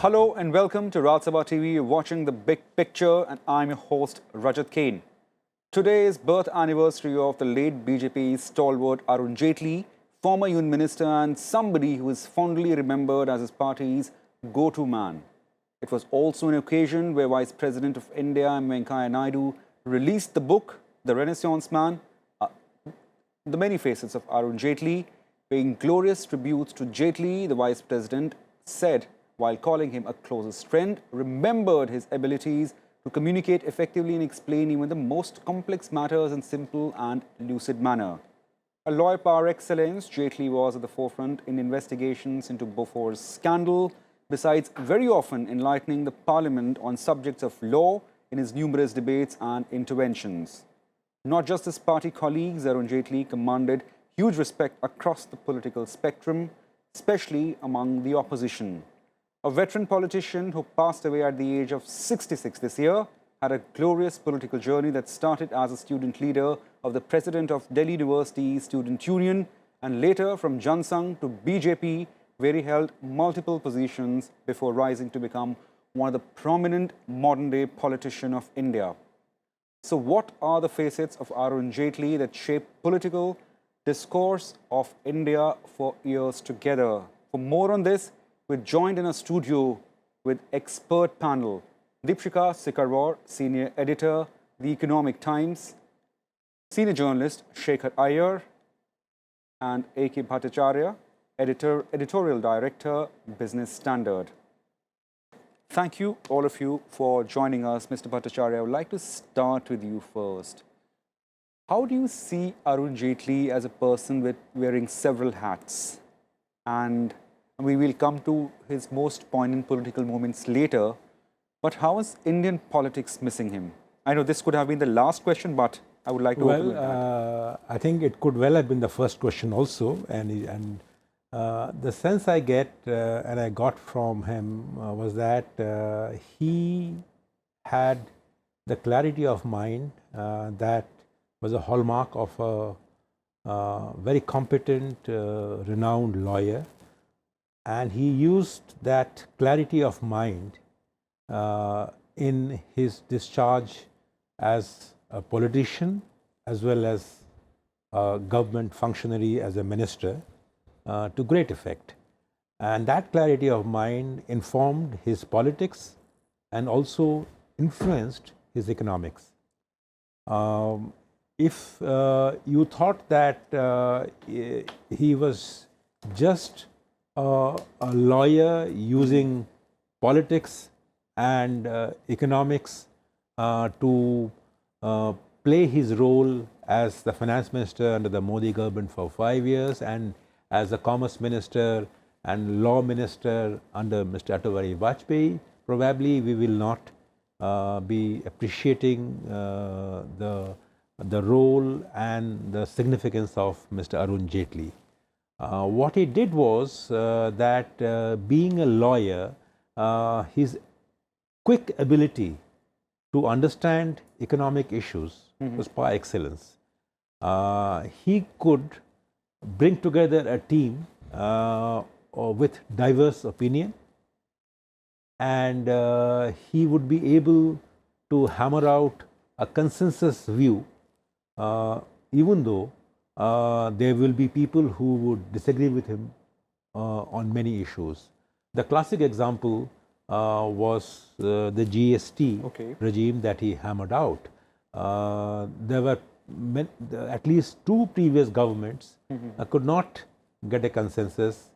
Hello and welcome to Rajya Sabha TV. You're watching The Big Picture and I'm your host Rajat Kane. Today is birth anniversary of the late BJP stalwart Arun Jaitley, former Union Minister and somebody who is fondly remembered as his party's go-to man. It was also an occasion where Vice President of India and Venkaiah Naidu released the book, The Renaissance Man, The Many Facets of Arun Jaitley, paying glorious tributes to Jailtley. The Vice President said, while calling him a closest friend, remembered his abilities to communicate effectively and explain even the most complex matters in simple and lucid manner. A lawyer par excellence, Jailtley was at the forefront in investigations into Bofors scandal, besides very often enlightening the parliament on subjects of law in his numerous debates and interventions. Not just his party colleagues, Arun Jaitley commanded huge respect across the political spectrum, especially among the opposition. A veteran politician who passed away at the age of 66 this year had a glorious political journey that started as a student leader of the President of Delhi University Student Union and later from Jan Sangh to BJP, where he held multiple positions before rising to become one of the prominent modern-day politicians of India. So what are the facets of Arun Jaitley that shaped political discourse of India for years together? For more on this, we're joined in a studio with expert panel, Deepshika Sikarwar, Senior Editor, The Economic Times, Senior Journalist Shekhar Iyer, and A.K. Bhattacharya, Editorial Director, Business Standard. Thank you, all of you, for joining us. Mr. Bhattacharya, I would like to start with you first. How do you see Arun Jaitley as a person with wearing several hats? And we will come to his most poignant political moments later. But how is Indian politics missing him? I know this could have been the last question, but I would like to open with that. I think it could well have been the first question also. And the sense I get and I got from him was that he had the clarity of mind that was a hallmark of a very competent, renowned lawyer. And he used that clarity of mind in his discharge as a politician as well as a government functionary as a minister to great effect. And that clarity of mind informed his politics and also influenced his economics. If you thought that he was just a lawyer using politics and economics to play his role as the finance minister under the Modi government for 5 years and as a commerce minister and law minister under Mr. Atal Vajpayee, probably we will not be appreciating the role and the significance of Mr. Arun Jaitley. What he did was that being a lawyer, his quick ability to understand economic issues was par excellence. He could bring together a team with diverse opinion, and he would be able to hammer out a consensus view, even though there will be people who would disagree with him on many issues. The classic example was the GST regime that he hammered out. There were at least 2 previous governments could not get a consensus.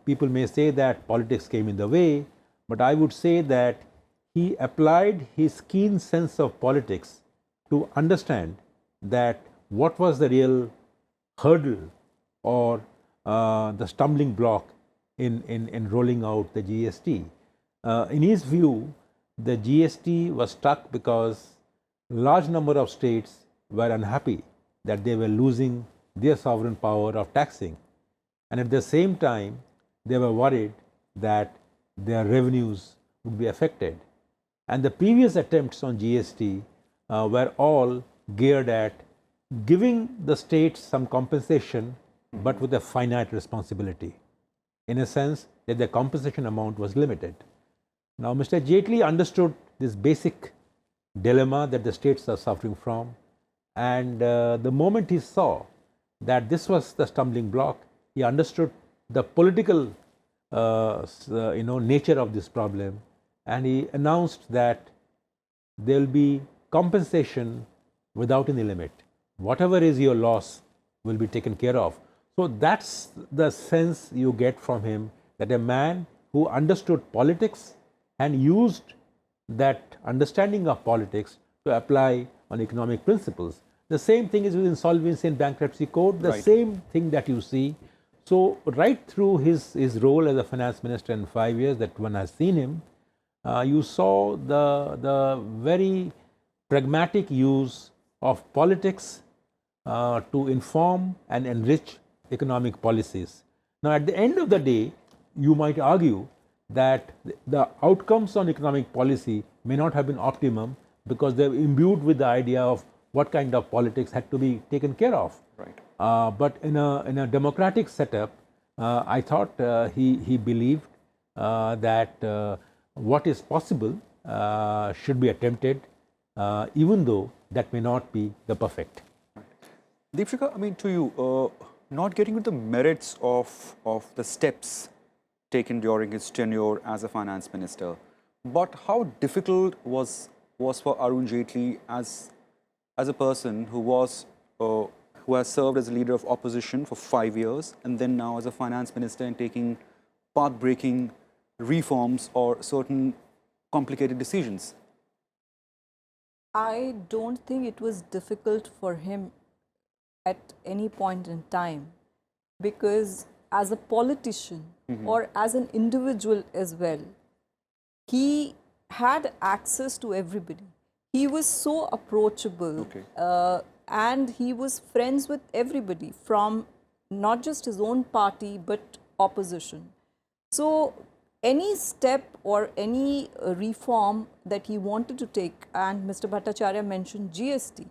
People may say that politics came in the way, but I would say that he applied his keen sense of politics to understand that what was the real hurdle or the stumbling block in rolling out the GST. In his view, the GST was stuck because large number of states were unhappy that they were losing their sovereign power of taxing, and at the same time they were worried that their revenues would be affected. And the previous attempts on GST were all geared at giving the states some compensation, but with a finite responsibility. In a sense, that the compensation amount was limited. Now, Mr. Jaitly understood this basic dilemma that the states are suffering from, and the moment he saw that this was the stumbling block, he understood the political nature of this problem, and he announced that there will be compensation without any limit. Whatever is your loss will be taken care of. So that's the sense you get from him, that a man who understood politics and used that understanding of politics to apply on economic principles. The same thing is with insolvency and bankruptcy code, the same thing that you see. So right through his role as a finance minister in 5 years that one has seen him, you saw the very pragmatic use of politics to inform and enrich economic policies. Now, at the end of the day, you might argue that the outcomes on economic policy may not have been optimum because they're imbued with the idea of what kind of politics had to be taken care of. Right. But in a democratic setup, I thought he believed that what is possible should be attempted, even though that may not be the perfect. Deepshika, I mean, to you, not getting into the merits of the steps taken during his tenure as a finance minister, but how difficult was for Arun Jaitley as a person who has served as a leader of opposition for 5 years and then now as a finance minister and taking path-breaking reforms or certain complicated decisions? I don't think it was difficult for him at any point in time, because as a politician or as an individual as well, he had access to everybody. He was so approachable, and he was friends with everybody from not just his own party but opposition. So any step or any reform that he wanted to take, and Mr. Bhattacharya mentioned GST,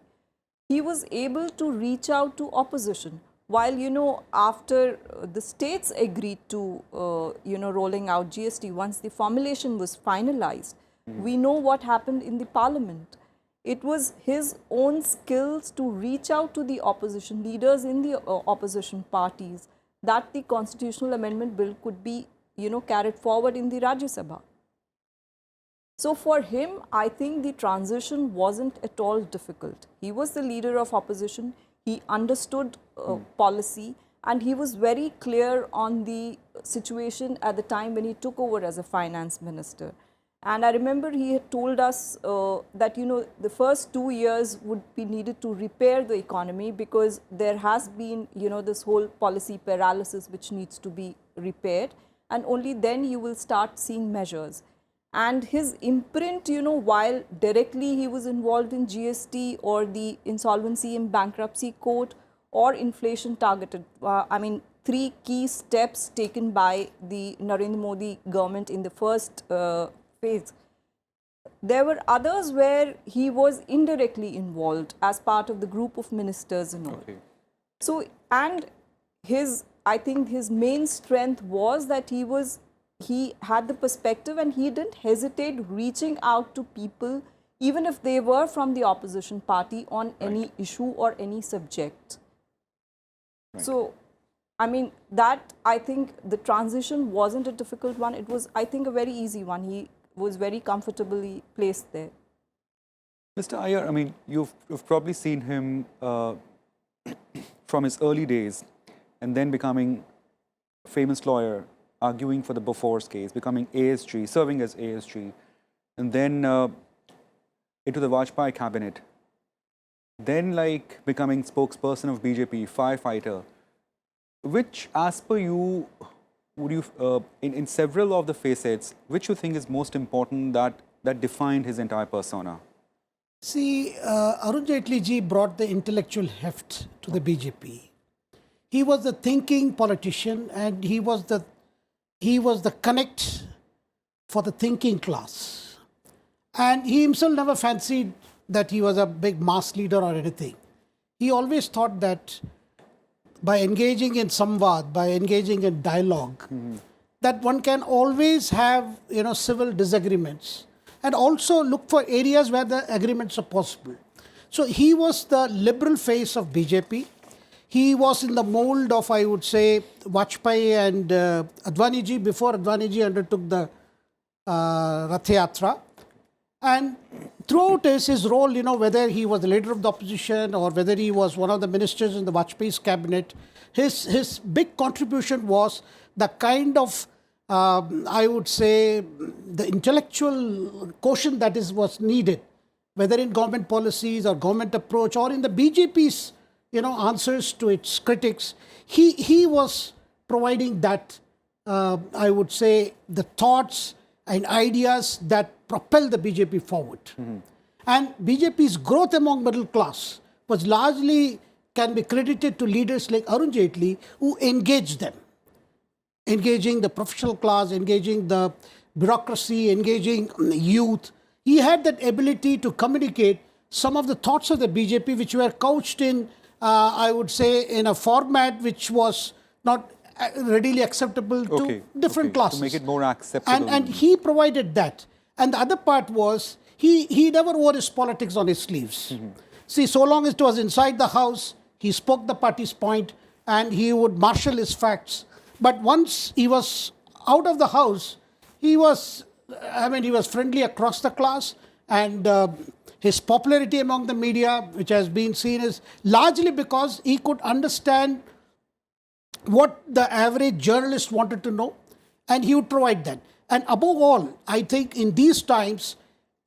he was able to reach out to opposition. While, you know, after the states agreed to, rolling out GST, once the formulation was finalized, we know what happened in the parliament. It was his own skills to reach out to the opposition leaders in the opposition parties that the constitutional amendment bill could be, carried forward in the Rajya Sabha. So for him, I think the transition wasn't at all difficult. He was the leader of opposition. He understood policy, and he was very clear on the situation at the time when he took over as a finance minister. And I remember he had told us that, the first 2 years would be needed to repair the economy, because there has been, this whole policy paralysis which needs to be repaired, and only then you will start seeing measures. And his imprint, while directly he was involved in GST or the insolvency and bankruptcy code or inflation targeted, 3 key steps taken by the Narendra Modi government in the first phase. There were others where he was indirectly involved as part of the group of ministers and all. So, and I think his main strength was that he had the perspective, and he didn't hesitate reaching out to people, even if they were from the opposition party, on any issue or any subject. So, that, I think the transition wasn't a difficult one. It was, I think, a very easy one. He was very comfortably placed there. Mr. Iyer, you've probably seen him from his early days and then becoming a famous lawyer, arguing for the Bofors case, becoming ASG, serving as ASG, and then into the Vajpayee cabinet, then becoming spokesperson of BJP, firefighter. Which, as per you, would you, in several of the facets, which you think is most important that defined his entire persona? See, Arun Jaitley ji brought the intellectual heft to the BJP. He was the thinking politician, and he was the connect for the thinking class. And he himself never fancied that he was a big mass leader or anything. He always thought that by engaging in samvad, by engaging in dialogue, that one can always have, civil disagreements, and also look for areas where the agreements are possible. So he was the liberal face of BJP. He was in the mold of, I would say, Vajpayee and Advani ji before Advani ji undertook the Rath Yatra. And throughout his role, whether he was the leader of the opposition or whether he was one of the ministers in the Vajpayee's cabinet, his big contribution was the kind of, I would say, the intellectual quotient that was needed, whether in government policies or government approach or in the BJP's, answers to its critics. He was providing that, I would say, the thoughts and ideas that propel the BJP forward. And BJP's growth among middle class was largely can be credited to leaders like Arun Jaitley, who engaged them, engaging the professional class, engaging the bureaucracy, engaging youth. He had that ability to communicate some of the thoughts of the BJP, which were couched in, I would say, in a format which was not readily acceptable to different classes. To make it more acceptable. And he provided that. And the other part was, he never wore his politics on his sleeves. See, so long as it was inside the house, he spoke the party's point and he would marshal his facts. But once he was out of the house, he was friendly across the class, and his popularity among the media, which has been seen, is largely because he could understand what the average journalist wanted to know, and he would provide that. And above all, I think in these times,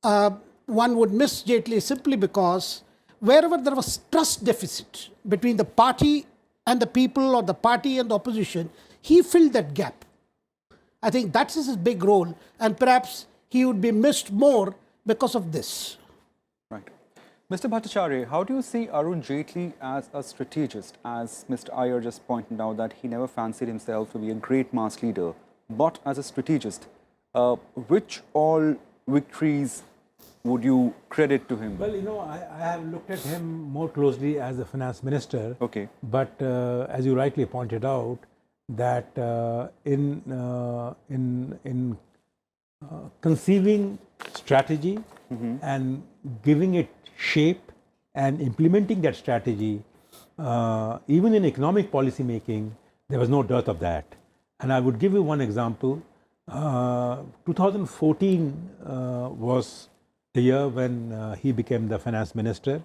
one would miss Jaitley simply because wherever there was trust deficit between the party and the people, or the party and the opposition, he filled that gap. I think that's his big role, and perhaps he would be missed more because of this. Right. Mr. Bhattacharya, how do you see Arun Jaitley as a strategist? As Mr. Iyer just pointed out, that he never fancied himself to be a great mass leader, but as a strategist, which all victories would you credit to him? Well, I have looked at him more closely as a finance minister. Okay. But as you rightly pointed out, that in conceiving strategy and giving it shape and implementing that strategy, even in economic policy making, there was no dearth of that. And I would give you one example. 2014 was the year when he became the finance minister,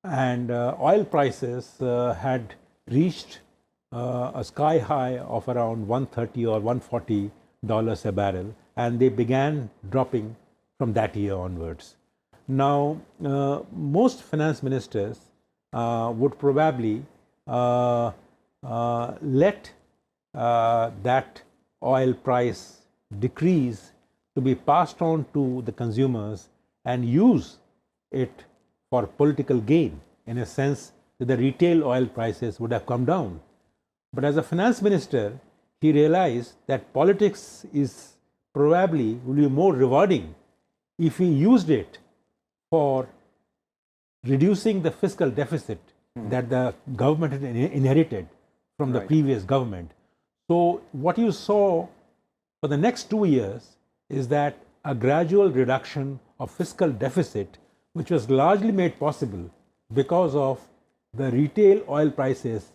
and oil prices had reached a sky high of around $130 or $140 a barrel, and they began dropping from that year onwards. Now, most finance ministers would probably let that oil price decrease to be passed on to the consumers and use it for political gain, in a sense that the retail oil prices would have come down. But as a finance minister, he realized that politics is probably will be more rewarding if he used it for reducing the fiscal deficit that the government had inherited from the previous government. So what you saw for the next 2 years is that a gradual reduction of fiscal deficit, which was largely made possible because of the retail oil prices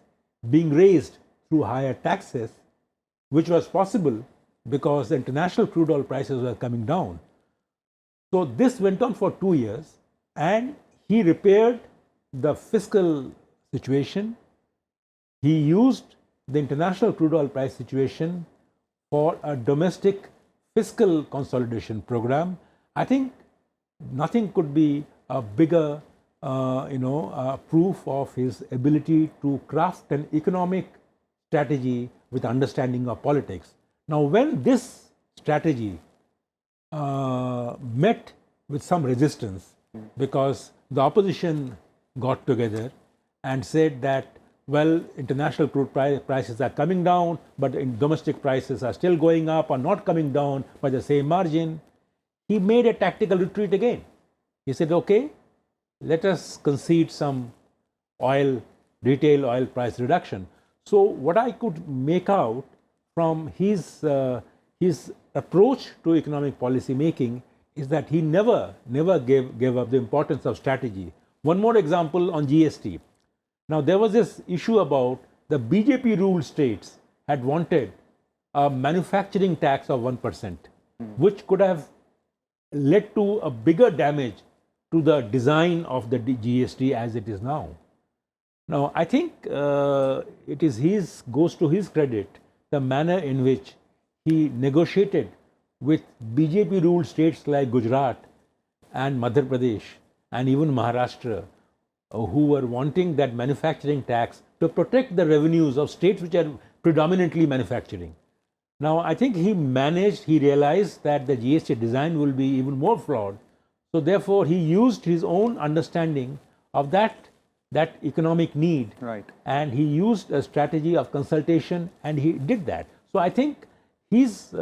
being raised through higher taxes, which was possible because the international crude oil prices were coming down. So this went on for 2 years, and he repaired the fiscal situation. He used the international crude oil price situation for a domestic fiscal consolidation program. I think nothing could be a bigger proof of his ability to craft an economic strategy with understanding of politics. Now, when this strategy met with some resistance, because the opposition got together and said that, well, international crude prices are coming down, but domestic prices are still going up or not coming down by the same margin, he made a tactical retreat again. He said, okay, let us concede some retail oil price reduction. So what I could make out from his his approach to economic policy making is that he never gave up the importance of strategy. One more example on GST. Now, there was this issue about the BJP ruled states had wanted a manufacturing tax of 1%, which could have led to a bigger damage to the design of the GST as it is now. Now, I think goes to his credit the manner in which he negotiated with BJP ruled states like Gujarat and Madhya Pradesh and even Maharashtra, who were wanting that manufacturing tax to protect the revenues of states which are predominantly manufacturing. Now, I think he realized that the GST design will be even more flawed. So, therefore, he used his own understanding of that economic need. Right. And he used a strategy of consultation, and he did that. So, I think his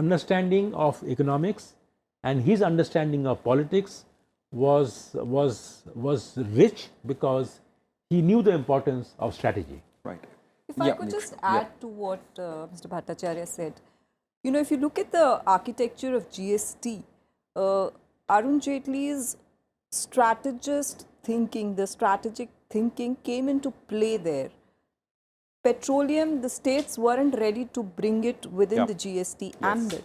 understanding of economics and his understanding of politics was rich because he knew the importance of strategy. Right. If I could just add to what Mr. Bhattacharya said, you know, if you look at the architecture of GST, Arun Jaitley's strategist thinking, the strategic thinking came into play there. Petroleum, the states weren't ready to bring it within the GST ambit.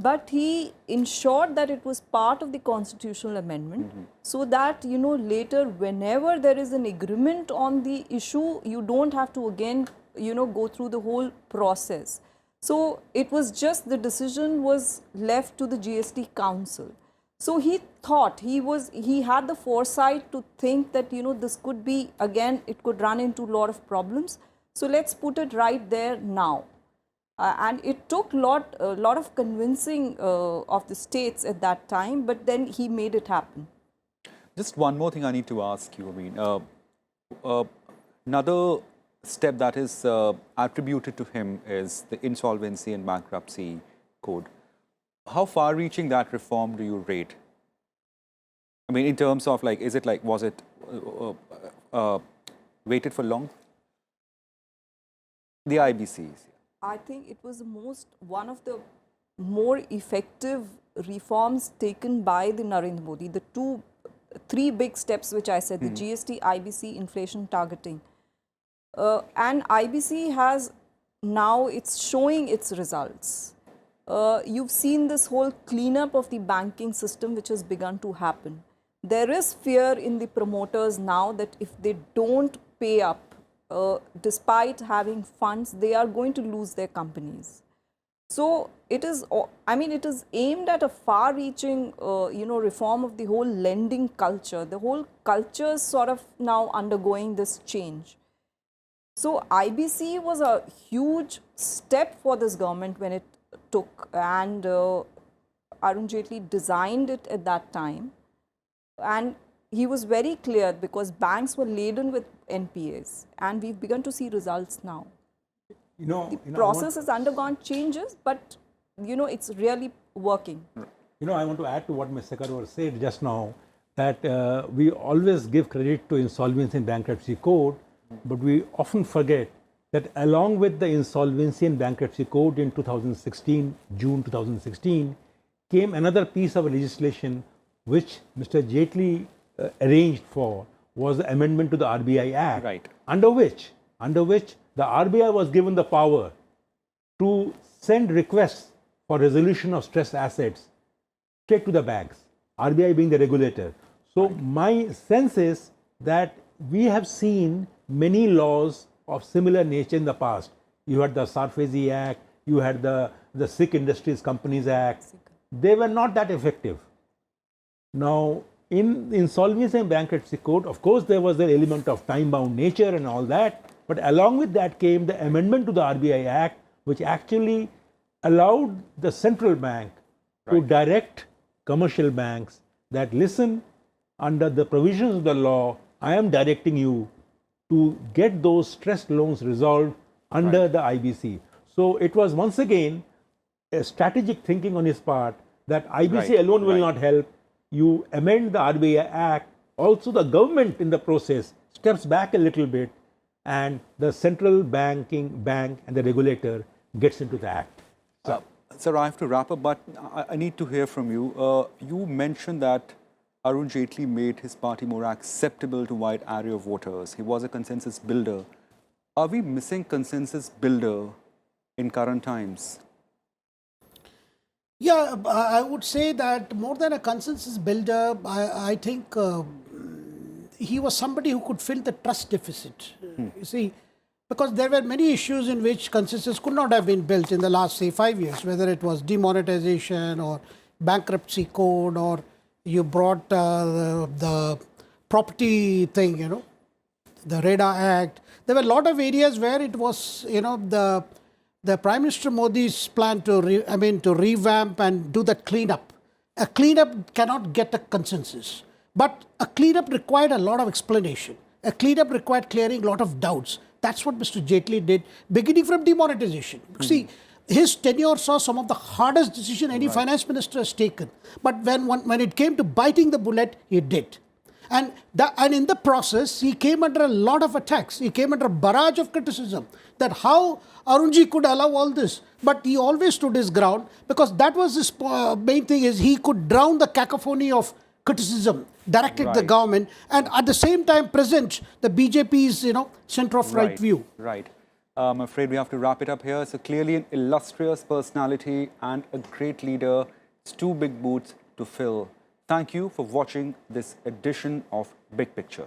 But he ensured that it was part of the constitutional amendment so that, you know, later whenever there is an agreement on the issue, you don't have to again, you know, go through the whole process. So it was just the decision was left to the GST Council. So he thought, he had the foresight to think that, you know, this could be, again, it could run into a lot of problems. So let's put it right there now. And it took a lot of convincing of the states at that time, but then he made it happen. Just one more thing I need to ask you. I mean, another step that is attributed to him is the insolvency and bankruptcy code. How far-reaching that reform do you rate? I mean, in terms of like, is it like, was it waited for long? The IBCs. I think it was one of the more effective reforms taken by the Narendra Modi. The three big steps which I said, the GST, IBC, inflation targeting. And IBC has now, it's showing its results. You've seen this whole cleanup of the banking system which has begun to happen. There is fear in the promoters now that if they don't pay up, despite having funds, they are going to lose their companies. So it is, I mean, it is aimed at a far-reaching, you know, reform of the whole lending culture. The whole culture is sort of now undergoing this change. So IBC was a huge step for this government when it took, and Arun Jaitley designed it at that time. And he was very clear because banks were laden with NPAs, and we've begun to see results now. The process has undergone changes, but you know, it's really working. You know, I want to add to what Mr. Karwar said just now, that we always give credit to Insolvency and Bankruptcy Code, but we often forget that along with the Insolvency and Bankruptcy Code in 2016, June 2016, came another piece of legislation which Mr. Jaitly arranged for, was the amendment to the RBI Act, right, under which the RBI was given the power to send requests for resolution of stressed assets straight to the banks, RBI being the regulator. So my sense is that we have seen many laws of similar nature in the past. You had the Sarfazi Act, you had the Sikh Industries Companies Act. They were not that effective. Now, in Insolvency and Bankruptcy Code, of course, there was the element of time-bound nature and all that, but along with that came the amendment to the RBI Act, which actually allowed the central bank to direct commercial banks that, listen, under the provisions of the law, I am directing you to get those stressed loans resolved under the IBC. So it was once again a strategic thinking on his part that IBC alone will not help. You amend the RBI Act, also the government in the process steps back a little bit, and the central bank and the regulator gets into the act. Sir, I have to wrap up, but I need to hear from you. You mentioned that Arun Jaitley made his party more acceptable to wide array of voters. He was a consensus builder. Are we missing consensus builder in current times? Yeah, I would say that more than a consensus builder, I think he was somebody who could fill the trust deficit. You see, because there were many issues in which consensus could not have been built in the last, say, 5 years, whether it was demonetization or bankruptcy code, or you brought the property thing, you know, the REDA Act. There were a lot of areas where it was, you know, the Prime Minister Modi's plan to revamp and do that cleanup. A cleanup cannot get a consensus, but a cleanup required a lot of explanation. A cleanup required clearing a lot of doubts. That's what Mr. Jaitly did, beginning from demonetization. See, his tenure saw some of the hardest decisions any finance minister has taken. But when it came to biting the bullet, he did. And in the process, he came under a lot of attacks. He came under a barrage of criticism that how Arunji could allow all this. But he always stood his ground, because that was his main thing, is he could drown the cacophony of criticism directed the government, and at the same time present the BJP's, you know, center of right view. Right. I'm afraid we have to wrap it up here. So clearly an illustrious personality and a great leader. It's two big boots to fill. Thank you for watching this edition of Big Picture.